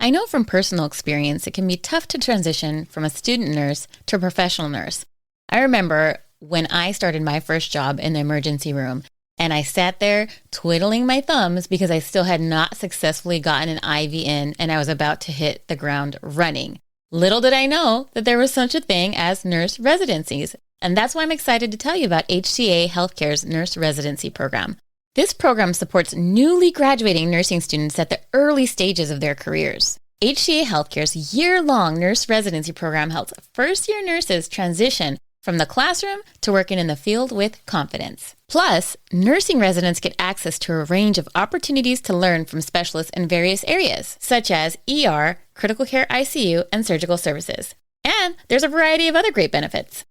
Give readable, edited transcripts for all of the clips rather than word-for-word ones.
I know from personal experience it can be tough to transition from a student nurse to a professional nurse. I remember when I started my first job in the emergency room, and I sat there twiddling my thumbs because I still had not successfully gotten an IV in, and I was about to hit the ground running. Little did I know that there was such a thing as nurse residencies. And that's why I'm excited to tell you about HCA Healthcare's nurse residency program. This program supports newly graduating nursing students at the early stages of their careers. HCA Healthcare's year-long nurse residency program helps first-year nurses transition from the classroom to working in the field with confidence. Plus, nursing residents get access to a range of opportunities to learn from specialists in various areas, such as ER, critical care ICU, and surgical services. And there's a variety of other great benefits.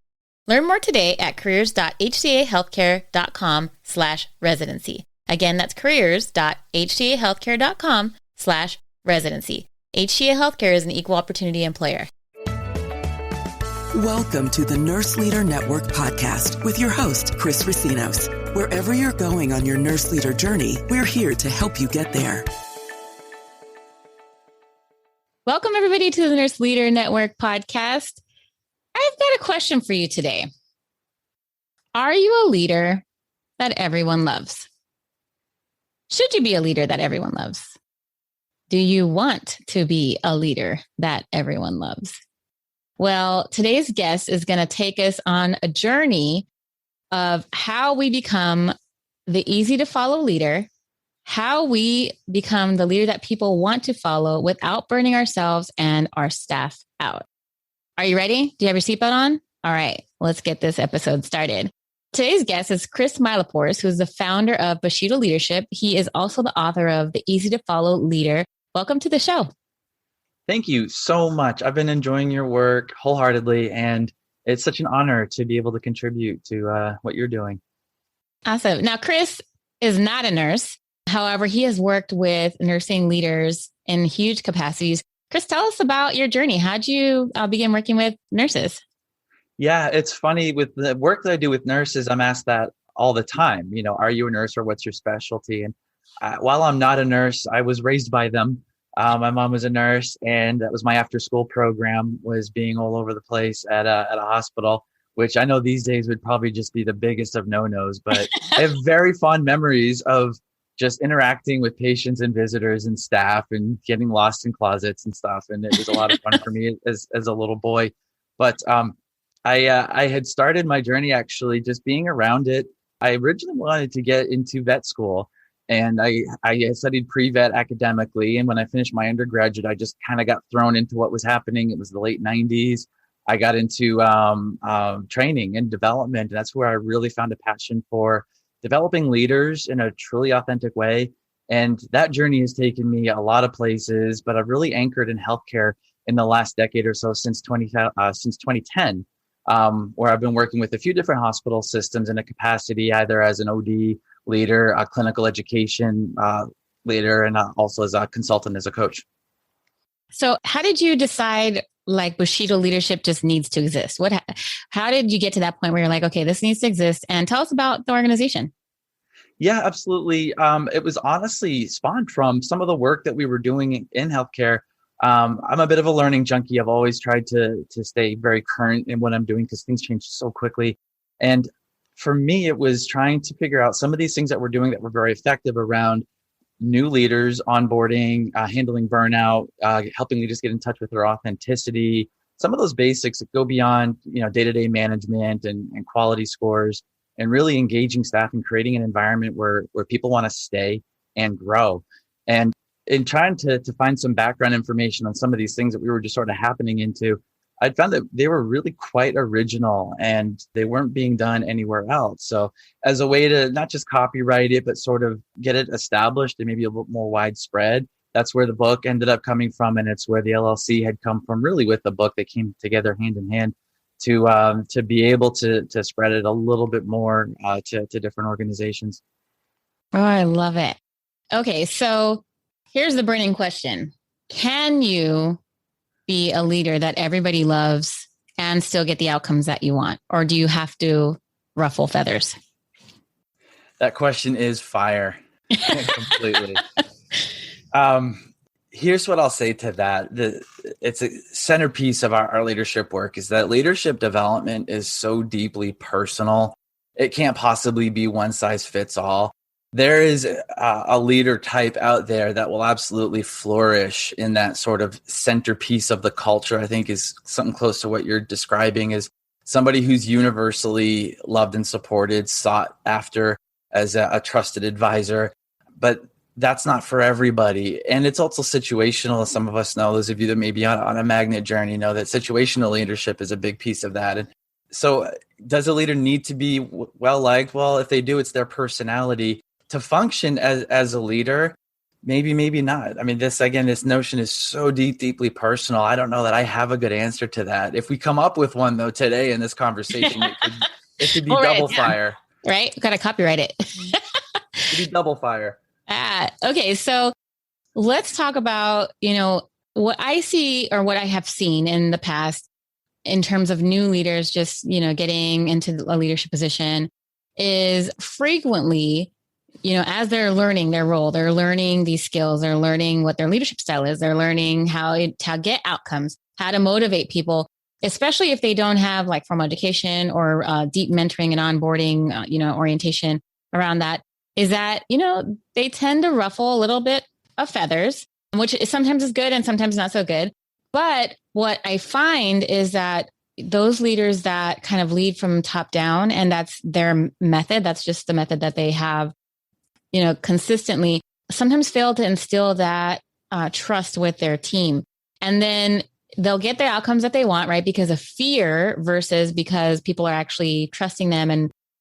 Learn more today at careers.hcahealthcare.com/residency. Again, that's careers.hcahealthcare.com/residency. HCA Healthcare is an equal opportunity employer. Welcome to the Nurse Leader Network podcast with your host, Kris Racinos. Wherever you're going on your nurse leader journey, we're here to help you get there. Welcome, everybody, to the Nurse Leader Network podcast. I've got a question for you today. Are you a leader that everyone loves? Should you be a leader that everyone loves? Do you want to be a leader that everyone loves? Well, today's guest is going to take us on a journey of how we become the easy to follow leader, how we become the leader that people want to follow without burning ourselves and our staff out. Are you ready? Do you have your seatbelt on? All right, let's get this episode started. Today's guest is Kris Mailepors, who's the founder of Bushido Leadership. He is also the author of The Easy to Follow Leader. Welcome to the show. Thank you so much. I've been enjoying your work wholeheartedly, and it's such an honor to be able to contribute to what you're doing. Awesome. Now, Kris is not a nurse. However, he has worked with nursing leaders in huge capacities. Kris, tell us about your journey. How'd you begin working with nurses? Yeah, it's funny with the work that I do with nurses, I'm asked that all the time. You know, are you a nurse or what's your specialty? And while I'm not a nurse, I was raised by them. My mom was a nurse, and that was my after-school program, was being all over the place at a hospital, which I know these days would probably just be the biggest of no-nos. But I have very fond memories of just interacting with patients and visitors and staff and getting lost in closets and stuff. And it was a lot of fun for me as a little boy. But I had started my journey actually just being around it. I originally wanted to get into vet school, and I studied pre-vet academically. And when I finished my undergraduate, I just kind of got thrown into what was happening. It was the late 90s. I got into training and development. And that's where I really found a passion for developing leaders in a truly authentic way. And that journey has taken me a lot of places, but I've really anchored in healthcare in the last decade or so, since 2010, where I've been working with a few different hospital systems in a capacity, either as an OD leader, a clinical education leader, and also as a consultant, as a coach. So how did you decide like Bushido Leadership just needs to exist? How did you get to that point where you're like, okay, this needs to exist? And tell us about the organization. Yeah, absolutely. It was honestly spawned from some of the work that we were doing in healthcare. I'm a bit of a learning junkie. I've always tried to stay very current in what I'm doing because things change so quickly. And for me, it was trying to figure out some of these things that we're doing that were very effective around new leaders, onboarding, handling burnout, helping leaders get in touch with their authenticity, some of those basics that go beyond, day-to-day management and quality scores, and really engaging staff and creating an environment where people want to stay and grow. And in trying to find some background information on some of these things that we were just sort of happening into, I found that they were really quite original and they weren't being done anywhere else. So as a way to not just copyright it, but sort of get it established and maybe a little more widespread, that's where the book ended up coming from. And it's where the LLC had come from, really with the book. They came together hand in hand to be able to spread it a little bit more to different organizations. Oh, I love it. Okay, so here's the burning question. Can you be a leader that everybody loves and still get the outcomes that you want? Or do you have to ruffle feathers? That question is fire. Completely. Here's what I'll say to that. It's a centerpiece of our leadership work is that leadership development is so deeply personal. It can't possibly be one size fits all. There is a leader type out there that will absolutely flourish in that sort of centerpiece of the culture. I think is something close to what you're describing, is somebody who's universally loved and supported, sought after as a trusted advisor. But that's not for everybody. And it's also situational. As some of us know, those of you that may be on a magnet journey know that situational leadership is a big piece of that. And so does a leader need to be well-liked? Well, if they do, it's their personality. To function as a leader, maybe not. I mean, this notion is so deeply personal. I don't know that I have a good answer to that. If we come up with one, though, today in this conversation, it could be double fire. Right? We've got to copyright it. It could be double fire. Okay, so let's talk about, what I see or what I have seen in the past in terms of new leaders just, getting into a leadership position is frequently, as they're learning their role, they're learning these skills, they're learning what their leadership style is, they're learning how to get outcomes, how to motivate people, especially if they don't have like formal education or deep mentoring and onboarding, orientation around that. Is that, they tend to ruffle a little bit of feathers, which sometimes is good and sometimes not so good. But what I find is that those leaders that kind of lead from top down, and that's their method, that's just the method that they have, consistently, sometimes fail to instill that trust with their team. And then they'll get the outcomes that they want, right? Because of fear versus because people are actually trusting them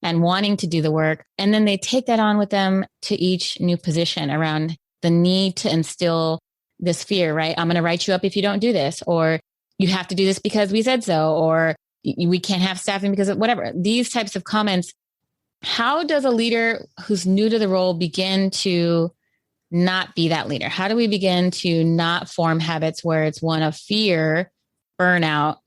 and wanting to do the work. And then they take that on with them to each new position around the need to instill this fear, right? I'm going to write you up if you don't do this, or you have to do this because we said so, or we can't have staffing because of whatever. These types of comments. How does a leader who's new to the role begin to not be that leader? How do we begin to not form habits where it's one of fear, burnout,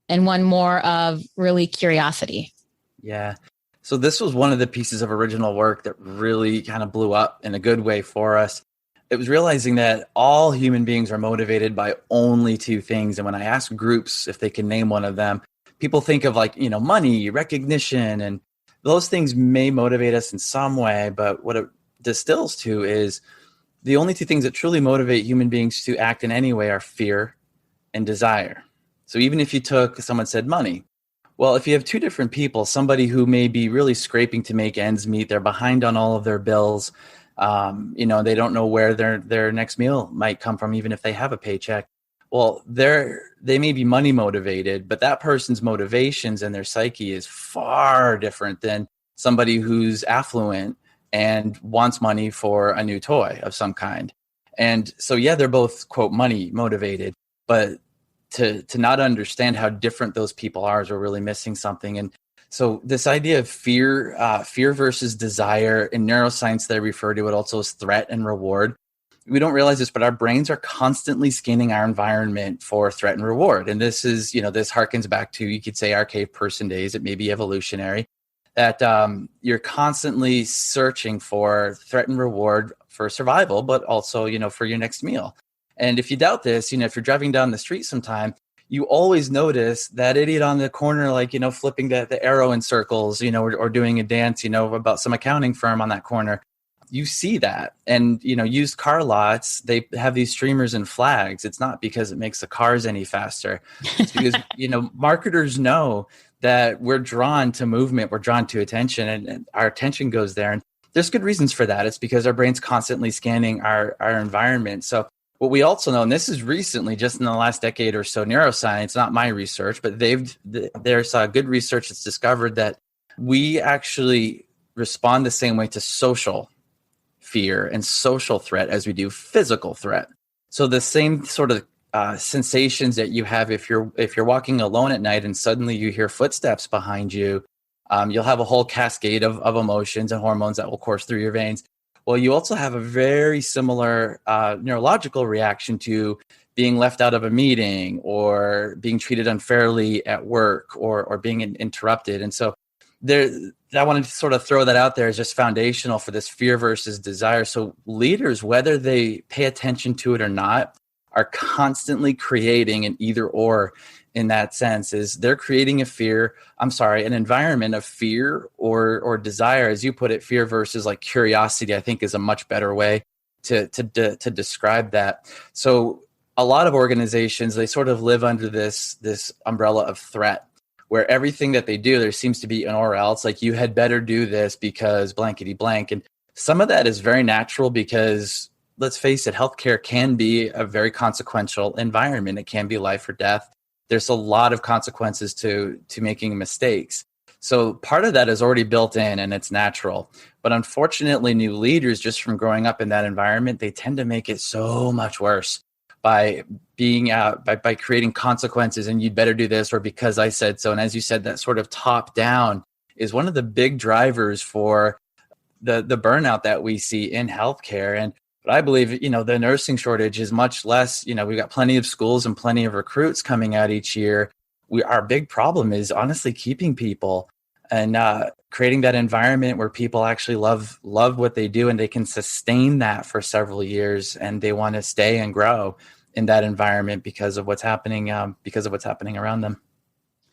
and one more of really curiosity? Yeah. So this was one of the pieces of original work that really kind of blew up in a good way for us. It was realizing that all human beings are motivated by only two things. And when I ask groups if they can name one of them, people think of money, recognition, and those things may motivate us in some way. But what it distills to is the only two things that truly motivate human beings to act in any way are fear and desire. So even if you someone said money, well, if you have two different people, somebody who may be really scraping to make ends meet, they're behind on all of their bills, they don't know where their next meal might come from, even if they have a paycheck. Well, they may be money motivated, but that person's motivations and their psyche is far different than somebody who's affluent and wants money for a new toy of some kind. And so, yeah, they're both, quote, money motivated, but to not understand how different those people are is we're really missing something. And so this idea of fear versus desire, in neuroscience, they refer to it also as threat and reward. We don't realize this, but our brains are constantly scanning our environment for threat and reward. And this is, this harkens back to, you could say, our cave person days. It may be evolutionary, that you're constantly searching for threat and reward for survival, but also, for your next meal. And if you doubt this, if you're driving down the street sometime, you always notice that idiot on the corner, flipping the arrow in circles, or doing a dance, about some accounting firm on that corner. You see that. And, used car lots, they have these streamers and flags. It's not because it makes the cars any faster. It's because, marketers know that we're drawn to movement, we're drawn to attention, and our attention goes there. And there's good reasons for that. It's because our brain's constantly scanning our environment. So what we also know, and this is recently, just in the last decade or so, neuroscience, not my research, but there's good research that's discovered that we actually respond the same way to social fear and social threat as we do physical threat. So the same sort of sensations that you have if you're walking alone at night and suddenly you hear footsteps behind you, you'll have a whole cascade of emotions and hormones that will course through your veins. Well, you also have a very similar neurological reaction to being left out of a meeting or being treated unfairly at work or being interrupted. And so I wanted to sort of throw that out there as just foundational for this fear versus desire. So leaders, whether they pay attention to it or not, are constantly creating an either or. In that sense, is they're creating an environment of fear or desire, as you put it. Fear versus like curiosity, I think, is a much better way to describe that. So a lot of organizations, they sort of live under this umbrella of threat, where everything that they do, there seems to be an or else, like you had better do this because blankety blank. And some of that is very natural because, let's face it, healthcare can be a very consequential environment. It can be life or death. There's a lot of consequences to making mistakes. So part of that is already built in and it's natural. But unfortunately, new leaders, just from growing up in that environment, they tend to make it so much worse by being by creating consequences, and you'd better do this, or because I said so. And as you said, that sort of top down is one of the big drivers for the burnout that we see in healthcare. And but I believe, the nursing shortage is much less. We've got plenty of schools and plenty of recruits coming out each year. Our big problem is honestly keeping people and creating that environment where people actually love what they do, and they can sustain that for several years, and they want to stay and grow in that environment because of what's happening around them.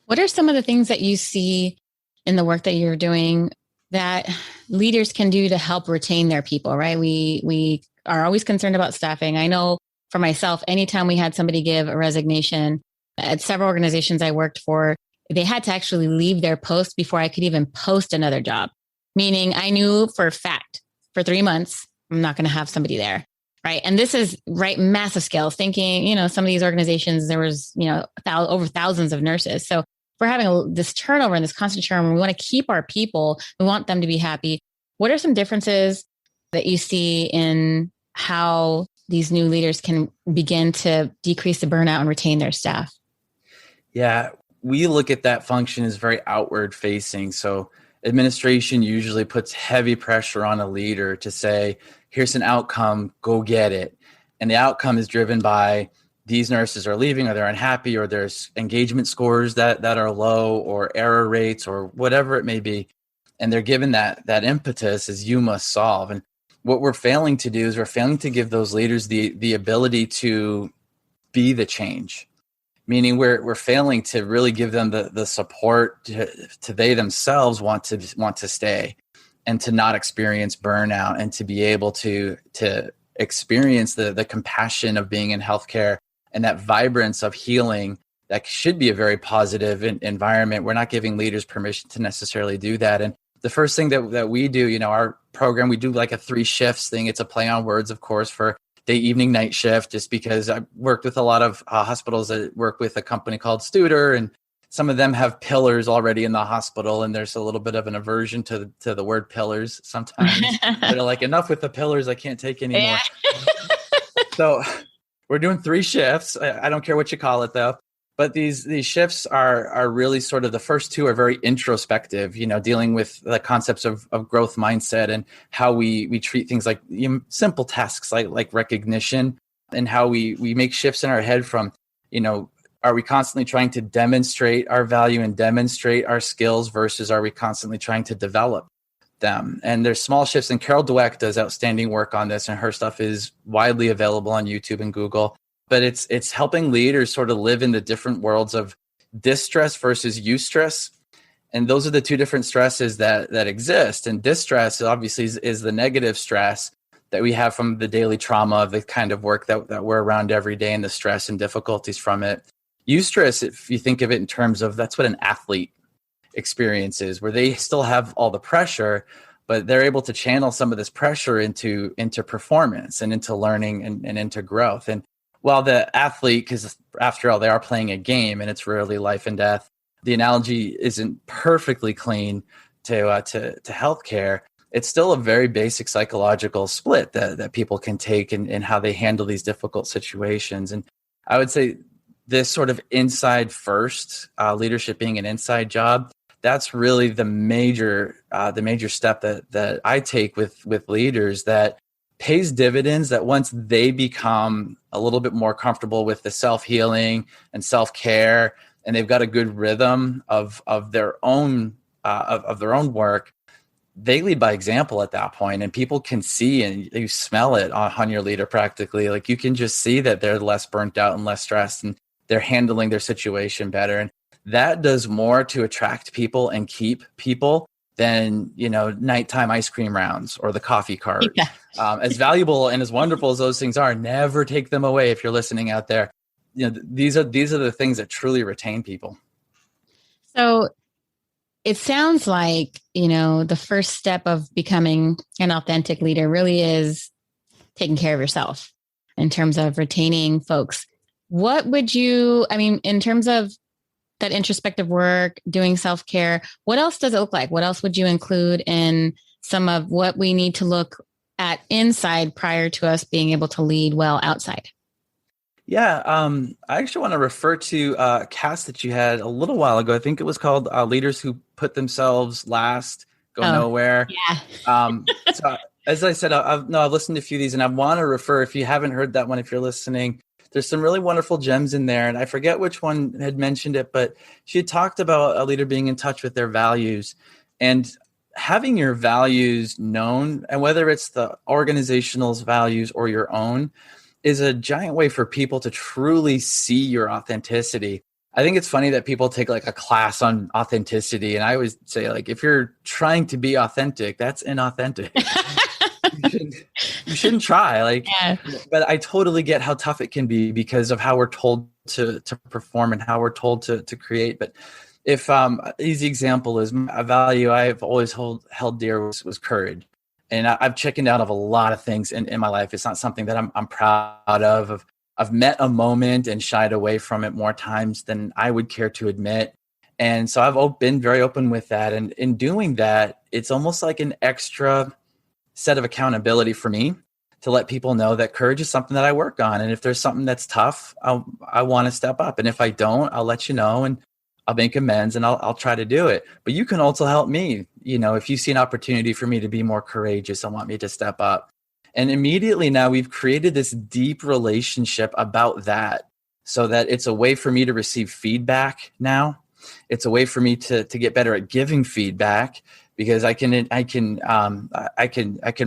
What are some of the things that you see in the work that you're doing that leaders can do to help retain their people, right? We are always concerned about staffing. I know for myself, anytime we had somebody give a resignation at several organizations I worked for, they had to actually leave their post before I could even post another job. Meaning I knew for a fact for 3 months, I'm not going to have somebody there. Right. And this is massive scale thinking, some of these organizations, there was, over thousands of nurses. So we're having this turnover and this constant churn. We want to keep our people. We want them to be happy. What are some differences that you see in how these new leaders can begin to decrease the burnout and retain their staff? Yeah, we look at that function as very outward facing. So administration usually puts heavy pressure on a leader to say, here's an outcome, go get it. And the outcome is driven by these nurses are leaving, or they're unhappy, or there's engagement scores that are low, or error rates, or whatever it may be. And they're given that impetus as you must solve. And what we're failing to do is we're failing to give those leaders the ability to be the change. Meaning we're failing to really give them the support to they themselves want to stay and to not experience burnout, and to be able to experience the compassion of being in healthcare and that vibrance of healing that should be a very positive environment. We're not giving leaders permission to necessarily do that. And the first thing that we do, our program, we do like a 3 shifts thing. It's a play on words, of course, for day, evening, night shift, just because I worked with a lot of hospitals that work with a company called Studer, and some of them have pillars already in the hospital, and there's a little bit of an aversion to the word pillars sometimes. They're like, enough with the pillars, I can't take anymore. Yeah. So we're doing 3 shifts. I don't care what you call it though. But these shifts are really sort of, the first 2 are very introspective, dealing with the concepts of growth mindset and how we treat things like simple tasks like recognition, and how we make shifts in our head from, are we constantly trying to demonstrate our value and demonstrate our skills versus are we constantly trying to develop them? And there's small shifts, and Carol Dweck does outstanding work on this, and her stuff is widely available on YouTube and Google. But it's helping leaders sort of live in the different worlds of distress versus eustress. And those are the 2 different stresses that exist. And distress obviously is the negative stress that we have from the daily trauma of the kind of work that we're around every day, and the stress and difficulties from it. Eustress, if you think of it in terms of, that's what an athlete experiences, where they still have all the pressure, but they're able to channel some of this pressure into performance and into learning and into growth. And while the athlete, because after all, they are playing a game and it's rarely life and death, the analogy isn't perfectly clean to healthcare. It's still a very basic psychological split that people can take in how they handle these difficult situations. And I would say this sort of inside first, leadership being an inside job, that's really the major step that I take with leaders that pays dividends, that once they become a little bit more comfortable with the self-healing and self-care, and they've got a good rhythm of their own of their own work, they lead by example at that point, and people can see and you smell it on your leader practically. Like you can just see that they're less burnt out and less stressed, and they're handling their situation better. And that does more to attract people and keep people than, nighttime ice cream rounds or the coffee cart. Yeah. As valuable and as wonderful as those things are, never take them away if you're listening out there. These are the things that truly retain people. So it sounds like, the first step of becoming an authentic leader really is taking care of yourself in terms of retaining folks. What would in terms of that introspective work, doing self-care, what else does it look like? What else would you include in some of what we need to look at inside prior to us being able to lead well outside? Yeah, I actually want to refer to a cast that you had a little while ago. I think it was called Leaders Who Put Themselves Last, Go Nowhere. Yeah. So as I said, I've listened to a few of these, and I want to refer, if you haven't heard that one, if you're listening, there's some really wonderful gems in there. And I forget which one had mentioned it, but she had talked about a leader being in touch with their values and having your values known, and whether it's the organizational's values or your own, is a giant way for people to truly see your authenticity. I think it's funny that people take like a class on authenticity. And I always say, like, if you're trying to be authentic, that's inauthentic. you shouldn't try. But I totally get how tough it can be because of how we're told to perform and how we're told to create. But if easy example is a value I've always held dear was courage. And I've chickened out of a lot of things in my life. It's not something that I'm proud of. I've met a moment and shied away from it more times than I would care to admit. And so I've been very open with that. And in doing that, it's almost like an extra set of accountability for me to let people know that courage is something that I work on. And if there's something that's tough, I want to step up. And if I don't, I'll let you know and I'll make amends and I'll try to do it. But you can also help me. If you see an opportunity for me to be more courageous and want me to step up. And immediately now we've created this deep relationship about that, so that it's a way for me to receive feedback now. It's a way for me to get better at giving feedback, because I can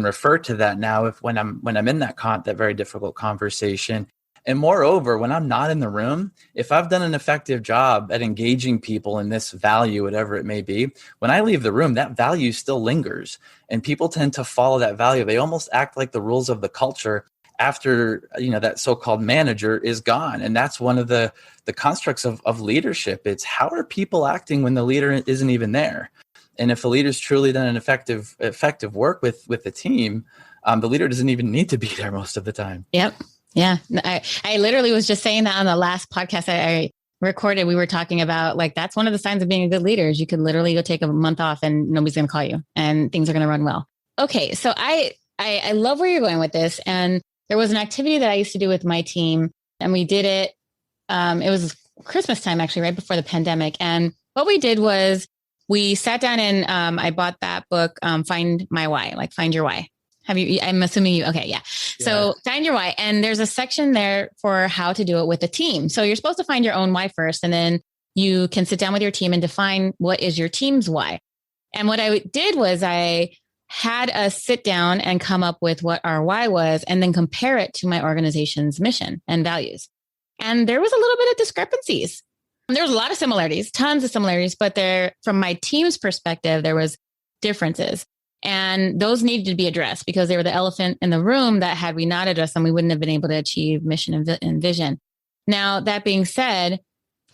refer to that now when I'm in that very difficult conversation. And moreover, when I'm not in the room, if I've done an effective job at engaging people in this value, whatever it may be, when I leave the room, that value still lingers, and people tend to follow that value. They almost act like the rules of the culture after that so-called manager is gone. And that's one of the constructs of leadership. It's how are people acting when the leader isn't even there? And if the leader's truly done an effective work with the team, the leader doesn't even need to be there most of the time. Yep. Yeah. I literally was just saying that on the last podcast I recorded. We were talking about, like, that's one of the signs of being a good leader is you could literally go take a month off and nobody's going to call you and things are going to run well. Okay. So I love where you're going with this. And there was an activity that I used to do with my team, and we did it. It was Christmas time, actually, right before the pandemic. And what we did was we sat down and I bought that book, Find My Why, like Find Your Why. Have you, I'm assuming you, okay. Yeah. So find your why. And there's a section there for how to do it with a team. So you're supposed to find your own why first, and then you can sit down with your team and define what is your team's why. And what I did was I had us sit down and come up with what our why was, and then compare it to my organization's mission and values. And there was a little bit of discrepancies. And there was a lot of similarities, tons of similarities, but from my team's perspective, there was differences. And those needed to be addressed because they were the elephant in the room that had we not addressed them, we wouldn't have been able to achieve mission and vision. Now, that being said,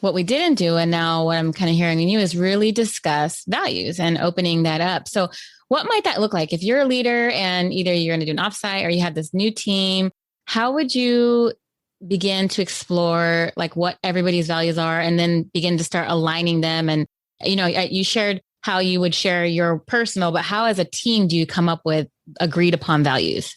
what we didn't do, and now what I'm kind of hearing in you, is really discuss values and opening that up. So what might that look like? If you're a leader and either you're going to do an offsite or you have this new team, how would you begin to explore like what everybody's values are and then begin to start aligning them? And, you shared how you would share your personal, but how as a team do you come up with agreed upon values?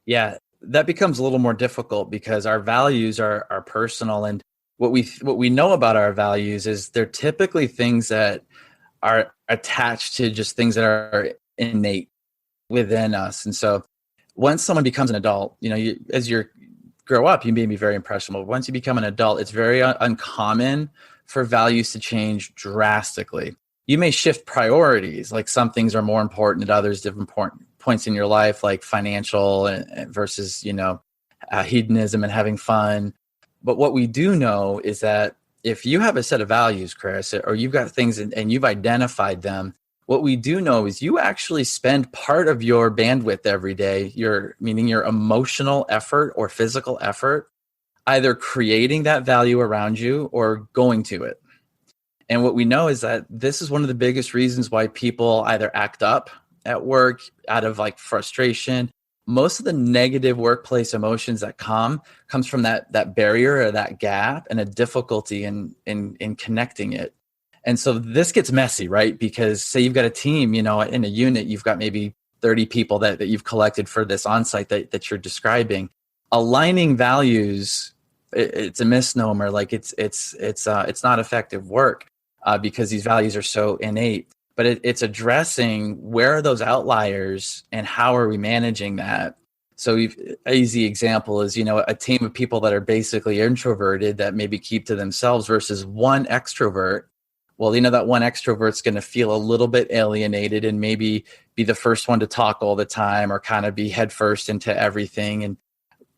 Yeah, that becomes a little more difficult because our values are personal. And what we know about our values is they're typically things that are attached to just things that are innate within us. And so once someone becomes an adult, as you grow up, you may be very impressionable. Once you become an adult, it's very uncommon for values to change drastically. you may shift priorities. Like some things are more important at others, different points in your life, like financial versus, hedonism and having fun. But what we do know is that if you have a set of values, Kris, or you've got things and you've identified them, what we do know is you actually spend part of your bandwidth every day, meaning your emotional effort or physical effort, either creating that value around you or going to it. And what we know is that this is one of the biggest reasons why people either act up at work out of like frustration. Most of the negative workplace emotions that comes from that barrier or that gap and a difficulty in connecting it. And so this gets messy, right? Because say you've got a team, in a unit, you've got maybe 30 people that you've collected for this onsite that you're describing. Aligning values, it's a misnomer. Like it's not effective work because these values are so innate. But it's addressing where are those outliers and how are we managing that? So an easy example is, a team of people that are basically introverted that maybe keep to themselves versus one extrovert. Well, that one extrovert's going to feel a little bit alienated and maybe be the first one to talk all the time or kind of be headfirst into everything. And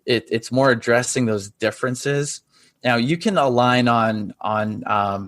it's more addressing those differences. Now, you can align on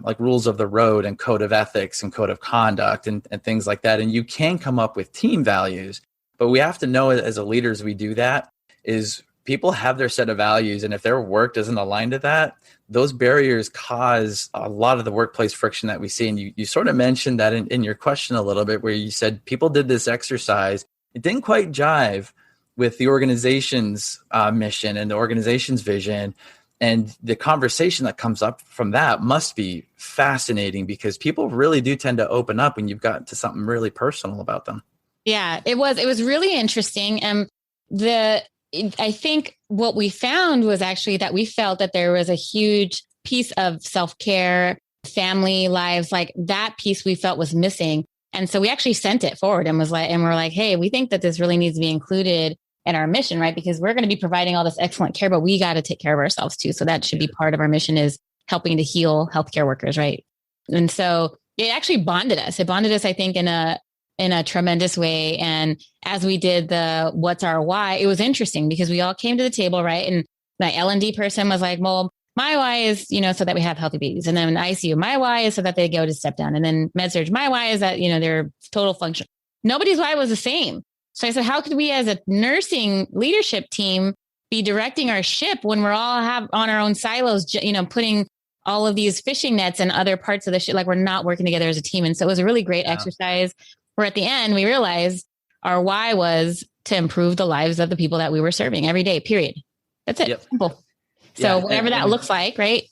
like rules of the road and code of ethics and code of conduct and things like that. And you can come up with team values. But we have to know as a leader, as we do that, is people have their set of values. And if their work doesn't align to that, those barriers cause a lot of the workplace friction that we see. And you sort of mentioned that in your question a little bit, where you said people did this exercise. It didn't quite jive with the organization's mission and the organization's vision. And the conversation that comes up from that must be fascinating because people really do tend to open up when you've got to something really personal about them. Yeah, it was really interesting. I think what we found was actually that we felt that there was a huge piece of self-care, family lives, like that piece we felt was missing. And so we actually sent it forward and we're like, hey, we think that this really needs to be included in our mission, right? Because we're going to be providing all this excellent care, but we got to take care of ourselves too. So that should be part of our mission, is helping to heal healthcare workers, right? And so it actually bonded us. It bonded us, I think, in a tremendous way. And as we did the what's our why, it was interesting because we all came to the table, right? And my L&D person was like, well, my why is, so that we have healthy babies. And then in ICU, my why is so that they go to step down. And then med surg, my why is that, they're total function. Nobody's why was the same. So I said, how could we as a nursing leadership team be directing our ship when we're all on our own silos, putting all of these fishing nets and other parts of the ship, like we're not working together as a team. And so it was a really great exercise where at the end we realized our why was to improve the lives of the people that we were serving every day, period. That's it. Yep. Simple. So whatever that looks like, right?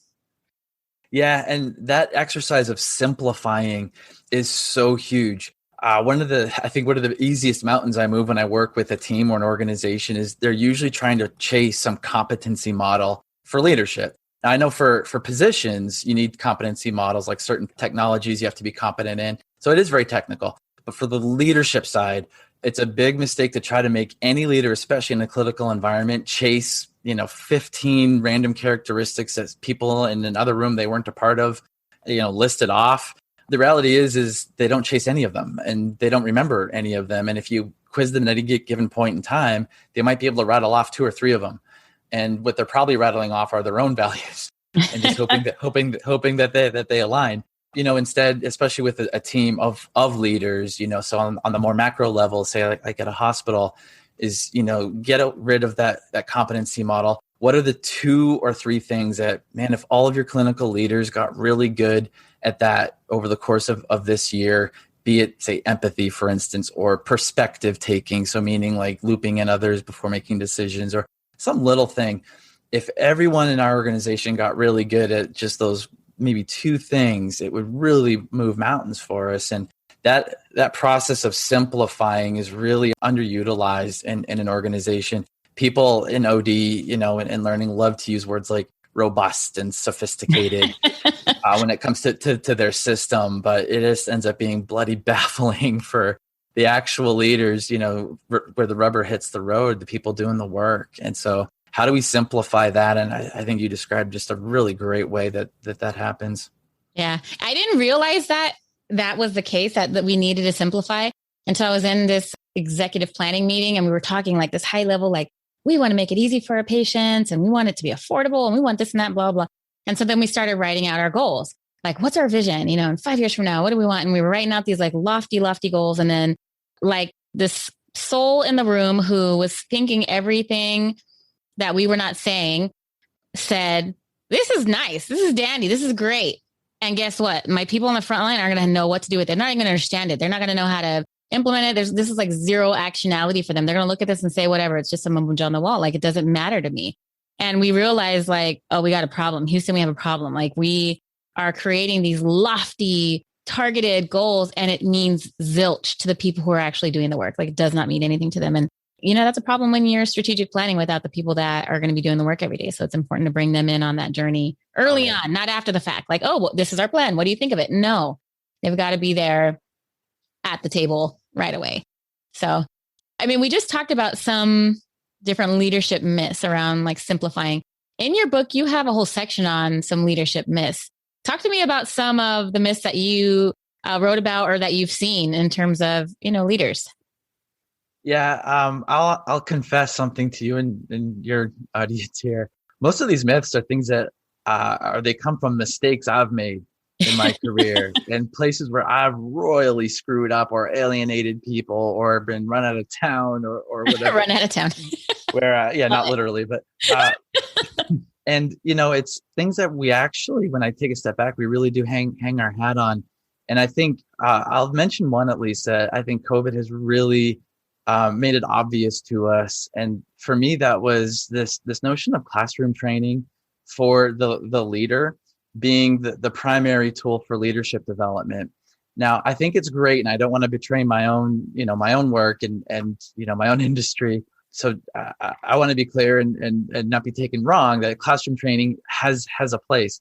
Yeah. And that exercise of simplifying is so huge. One of the easiest mountains I move when I work with a team or an organization is they're usually trying to chase some competency model for leadership. Now, I know for positions, you need competency models, like certain technologies you have to be competent in. So it is very technical. But for the leadership side, it's a big mistake to try to make any leader, especially in a clinical environment, chase 15 random characteristics that people in another room they weren't a part of, listed off. The reality is they don't chase any of them and they don't remember any of them. And if you quiz them at any given point in time, they might be able to rattle off 2 or 3 of them. And what they're probably rattling off are their own values and just hoping that they align. Instead, especially with a team of leaders, so on the more macro level, say like at a hospital, is, get rid of that competency model. What are the 2 or 3 things that, man, if all of your clinical leaders got really good at that over the course of this year, be it, say, empathy, for instance, or perspective taking. So meaning like looping in others before making decisions or some little thing. If everyone in our organization got really good at just those maybe 2 things, it would really move mountains for us. And that process of simplifying is really underutilized in an organization. People in OD, and learning love to use words like robust and sophisticated when it comes to their system, but it just ends up being bloody baffling for the actual leaders, where the rubber hits the road, the people doing the work. And so how do we simplify that? And I think you described just a really great way that happens. Yeah. I didn't realize that that was the case that we needed to simplify. And so I was in this executive planning meeting and we were talking like this high level, like we want to make it easy for our patients and we want it to be affordable and we want this and that, blah, blah. And so then we started writing out our goals. Like, what's our vision? In 5 years from now, what do we want? And we were writing out these like lofty goals. And then like this soul in the room who was thinking everything that we were not saying said, this is nice. This is dandy. This is great. And guess what? My people on the front line are going to know what to do with it. They're not even going to understand it. They're not going to know how to implement it. This is like zero actionality for them. They're going to look at this and say, whatever, it's just some mumbo on the wall. Like, it doesn't matter to me. And we realized like, oh, we got a problem. Houston, we have a problem. Like, we are creating these lofty, targeted goals, and it means zilch to the people who are actually doing the work. Like, it does not mean anything to them. And, that's a problem when you're strategic planning without the people that are going to be doing the work every day. So it's important to bring them in on that journey early on, not after the fact. Like, oh, well, this is our plan. What do you think of it? No, they've got to be there at the table right away. So, I mean, we just talked about some different leadership myths around like simplifying. In your book, you have a whole section on some leadership myths. Talk to me about some of the myths that you wrote about or that you've seen in terms of, leaders. Yeah, I'll confess something to you and your audience here. Most of these myths are things that they come from mistakes I've made in my career and places where I've royally screwed up or alienated people or been run out of town or whatever. Run out of town. Where, not literally, but and it's things that we actually, when I take a step back, we really do hang our hat on. And I think I'll mention one at least that I think COVID has really made it obvious to us. And for me, that was this notion of classroom training for the leader being the primary tool for leadership development. Now, I think it's great, and I don't want to betray my own work and my own industry. So I want to be clear and not be taken wrong that classroom training has a place.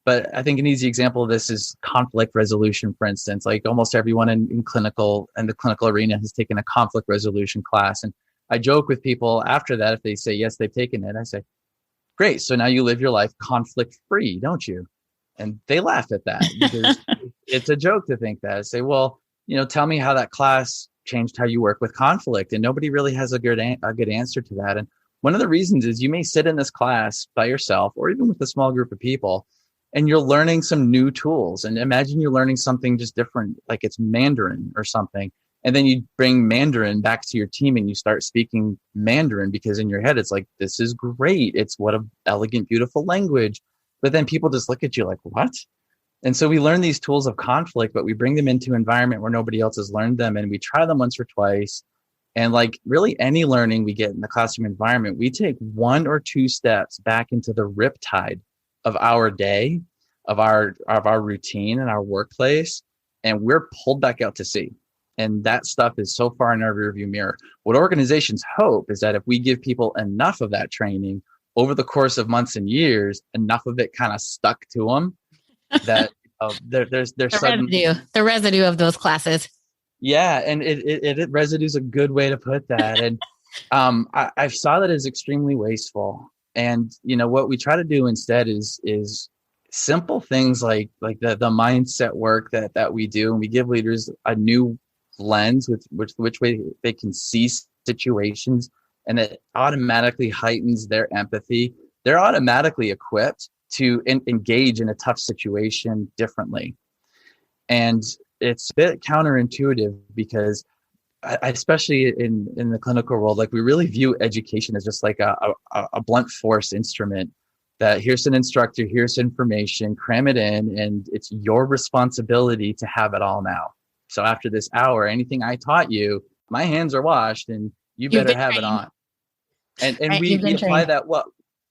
But I think an easy example of this is conflict resolution, for instance. Like almost everyone in the clinical arena has taken a conflict resolution class. And I joke with people after that, if they say, yes, they've taken it, I say, great. So now you live your life conflict free, don't you? And they laugh at that because it's a joke to think that. I say, well, tell me how that class changed how you work with conflict. And nobody really has a good answer to that. And one of the reasons is you may sit in this class by yourself or even with a small group of people, and you're learning some new tools. And imagine you're learning something just different, like it's Mandarin or something. And then you bring Mandarin back to your team and you start speaking Mandarin because in your head, it's like, this is great. It's what an elegant, beautiful language. But then people just look at you like, what? And so we learn these tools of conflict, but we bring them into an environment where nobody else has learned them. And we try them once or twice. And like really any learning we get in the classroom environment, we take 1 or 2 steps back into the riptide of our day, of our routine and our workplace, and we're pulled back out to sea. And that stuff is so far in our rearview mirror. What organizations hope is that if we give people enough of that training over the course of months and years, enough of it kind of stuck to them that there's the residue of those classes. Yeah, and it residue is a good way to put that. And I saw that as extremely wasteful. And what we try to do instead is simple things like the mindset work that we do, and we give leaders a new lens with which way they can see situations, and it automatically heightens their empathy. They're automatically equipped to engage in a tough situation differently. And it's a bit counterintuitive because especially in the clinical world, like we really view education as just like a blunt force instrument that here's an instructor, here's information, cram it in, and it's your responsibility to have it all now. So after this hour, anything I taught you, my hands are washed and you better have it on. And right, we apply that. Well,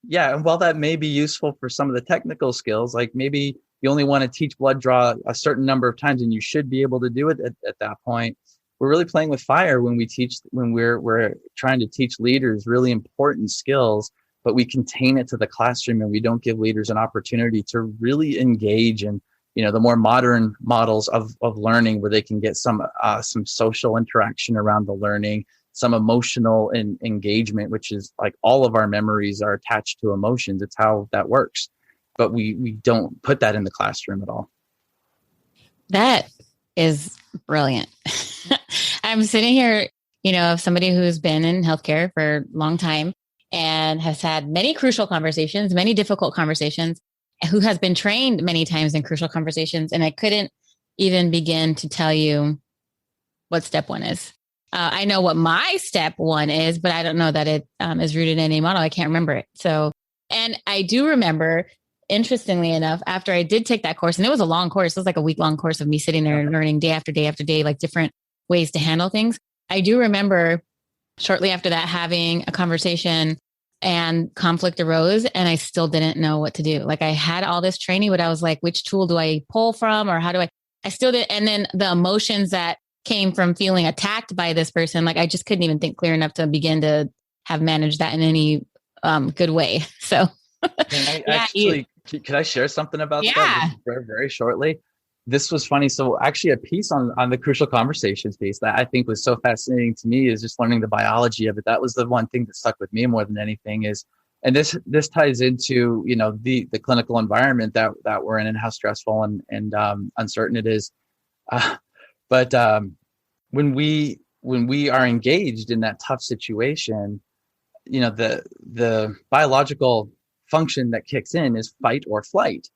yeah. And while that may be useful for some of the technical skills, like maybe you only want to teach blood draw a certain number of times and you should be able to do it at that point. We're really playing with fire when we're trying to teach leaders really important skills, but we contain it to the classroom and we don't give leaders an opportunity to really engage in, the more modern models of learning where they can get some social interaction around the learning, some emotional engagement, which is like all of our memories are attached to emotions. It's how that works. But we don't put that in the classroom at all. That is brilliant. I'm sitting here, of somebody who's been in healthcare for a long time and has had many crucial conversations, many difficult conversations, who has been trained many times in crucial conversations. And I couldn't even begin to tell you what step one is. I know what my step one is, but I don't know that it is rooted in any model. I can't remember it. So, and I do remember, interestingly enough, after I did take that course, and it was a long course, it was like a week-long course of me sitting there and learning day after day after day, like different ways to handle things. I do remember shortly after that having a conversation and conflict arose, and I still didn't know what to do. Like I had all this training, but I was like, which tool do I pull from, or how do I still did. And then the emotions that came from feeling attacked by this person, like I just couldn't even think clear enough to begin to have managed that in any good way. So could I share something about that Yeah. very, very shortly? This was funny. So actually a piece on the crucial conversations piece that I think was so fascinating to me is just learning the biology of it. That was the one thing that stuck with me more than anything is, and this ties into, the clinical environment that we're in and how stressful and uncertain it is. But when we are engaged in that tough situation, the biological function that kicks in is fight or flight.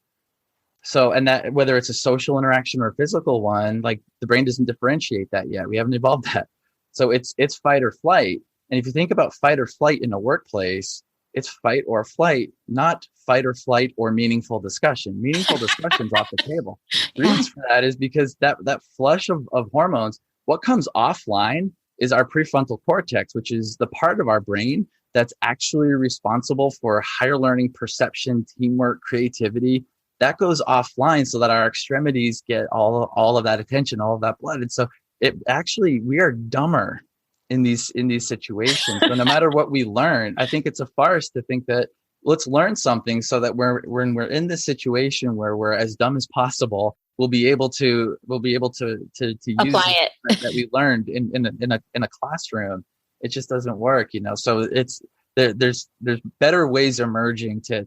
So, and that whether it's a social interaction or a physical one, like the brain doesn't differentiate that yet. We haven't evolved that. So it's fight or flight. And if you think about fight or flight in a workplace, it's fight or flight, not fight or flight or meaningful discussion. Meaningful discussion's off the table. The reason for that is because that flush of hormones, what comes offline is our prefrontal cortex, which is the part of our brain that's actually responsible for higher learning, perception, teamwork, creativity. That goes offline so that our extremities get all of that attention, all of that blood. And so we are dumber in these situations. So no matter what we learn, I think it's a farce to think that let's learn something so that when we're in this situation where we're as dumb as possible, we'll be able to use apply it that we learned in a classroom. It just doesn't work, So there's better ways emerging to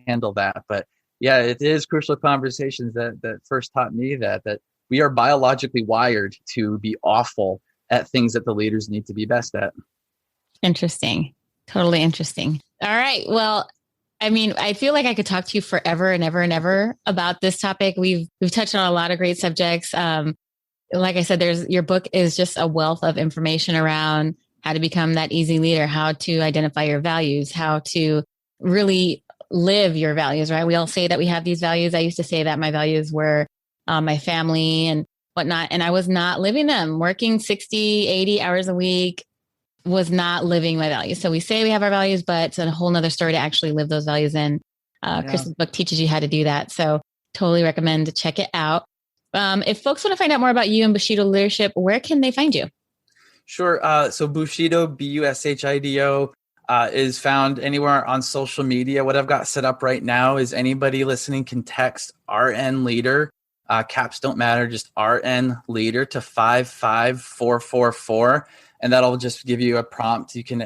handle that. But yeah, it is crucial conversations that first taught me that we are biologically wired to be awful at things that the leaders need to be best at. Interesting. Totally interesting. All right. Well, I mean, I feel like I could talk to you forever and ever and ever about this topic. We've touched on a lot of great subjects. Like I said, your book is just a wealth of information around how to become that easy leader, how to identify your values, how to really live your values, right? We all say that we have these values. I used to say that my values were my family and whatnot, and I was not living them. Working 60, 80 hours a week was not living my values. So we say we have our values, but it's a whole nother story to actually live those values in. Kris's book teaches you how to do that. So totally recommend to check it out. If folks want to find out more about you and Bushido Leadership, where can they find you? Sure. So Bushido, Bushido, is found anywhere on social media. What I've got set up right now is anybody listening can text RN Leader. Caps don't matter, just RN Leader to 55444. And that'll just give you a prompt. You can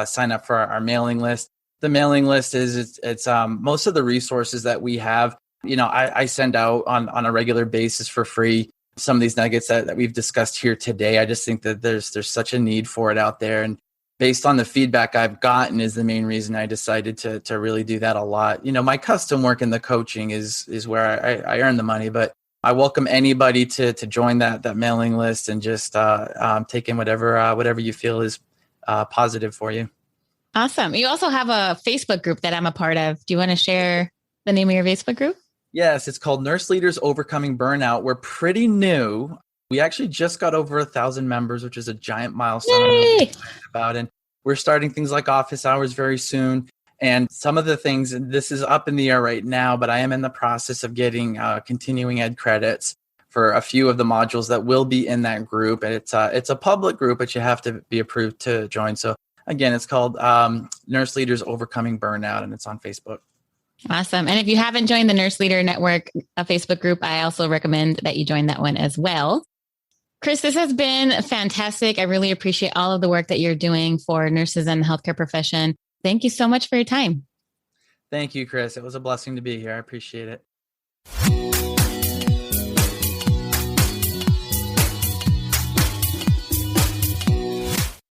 sign up for our mailing list. The mailing list is it's most of the resources that we have. I send out on a regular basis for free some of these nuggets that we've discussed here today. I just think that there's such a need for it out there. And based on the feedback I've gotten is the main reason I decided to really do that a lot. My custom work in the coaching is where I earn the money, but I welcome anybody to join that mailing list and just take in whatever you feel is positive for you. Awesome. You also have a Facebook group that I'm a part of. Do you want to share the name of your Facebook group? Yes, it's called Nurse Leaders Overcoming Burnout. We're pretty new. We actually just got over 1,000 members, which is a giant milestone. I'm really excited about. And we're starting things like office hours very soon. And some of the things, and this is up in the air right now, but I am in the process of getting continuing ed credits for a few of the modules that will be in that group. And it's a public group, but you have to be approved to join. So again, it's called Nurse Leaders Overcoming Burnout, and it's on Facebook. Awesome. And if you haven't joined the Nurse Leader Network Facebook group, I also recommend that you join that one as well. Kris, this has been fantastic. I really appreciate all of the work that you're doing for nurses and the healthcare profession. Thank you so much for your time. Thank you, Kris. It was a blessing to be here. I appreciate it.